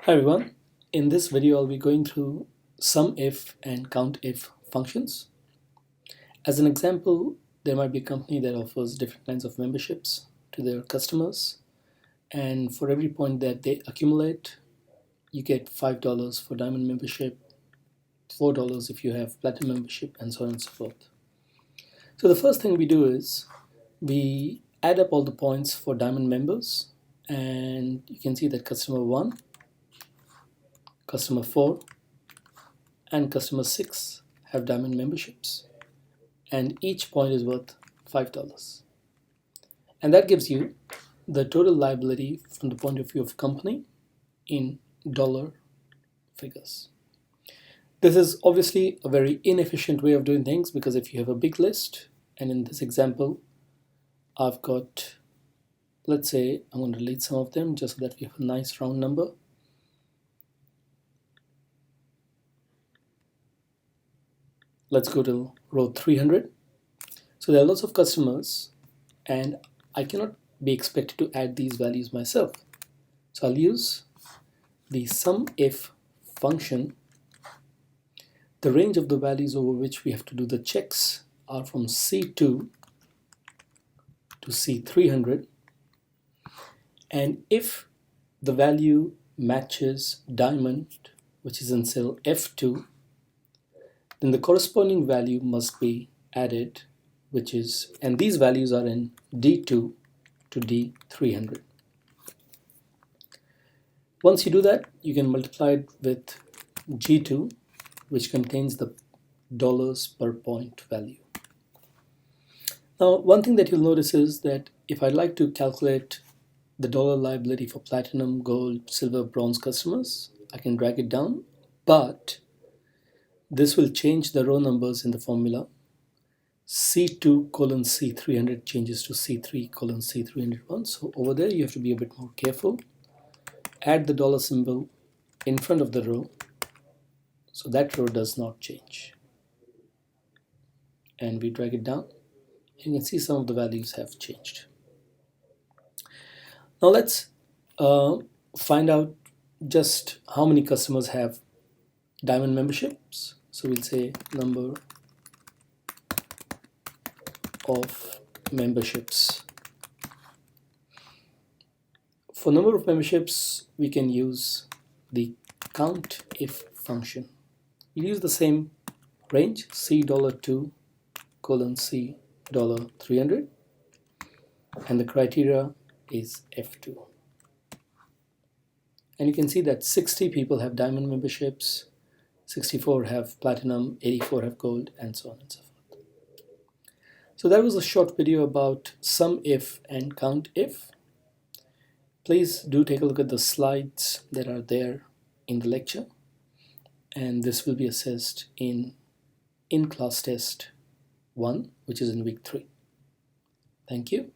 Hi everyone, in this video I'll be going through SUMIF and COUNTIF functions. As an example, there might be a company that offers different kinds of memberships to their customers, and for every point that they accumulate, you get $5 for diamond membership, $4 if you have platinum membership, and so on and so forth. So the first thing we do is we add up all the points for diamond members, and you can see that customer 1, customer 4, and customer 6 have diamond memberships, and each point is worth $5. And that gives you the total liability from the point of view of company in dollar figures. This is obviously a very inefficient way of doing things, because if you have a big list, and in this example I've got, let's say I'm going to delete some of them just so that we have a nice round number. Let's go to row 300. So there are lots of customers, and I cannot be expected to add these values myself. So I'll use the SUMIF function. The range of the values over which we have to do the checks are from C2 to C300. And if the value matches diamond, which is in cell F2, then the corresponding value must be added, and these values are in D2 to D300. Once you do that, you can multiply it with G2, which contains the dollars per point value. Now, one thing that you'll notice is that if I'd like to calculate the dollar liability for platinum, gold, silver, bronze customers, I can drag it down, but this will change the row numbers in the formula. C2 colon C300 changes to C3 colon C301. So over there you have to be a bit more careful. Add the dollar symbol in front of the row so that row does not change. And we drag it down. You can see some of the values have changed. Now let's find out just how many customers have diamond memberships. So we'll say number of memberships. For number of memberships, we can use the COUNTIF function. We use the same range, C$2 colon C$300, and the criteria is F2. And you can see that 60 people have diamond memberships, 64 have platinum, 84 have gold, and so on and so forth. So that was a short video about SUMIF and COUNTIF. Please do take a look at the slides that are there in the lecture, and this will be assessed in class test 1, which is in week 3. Thank you.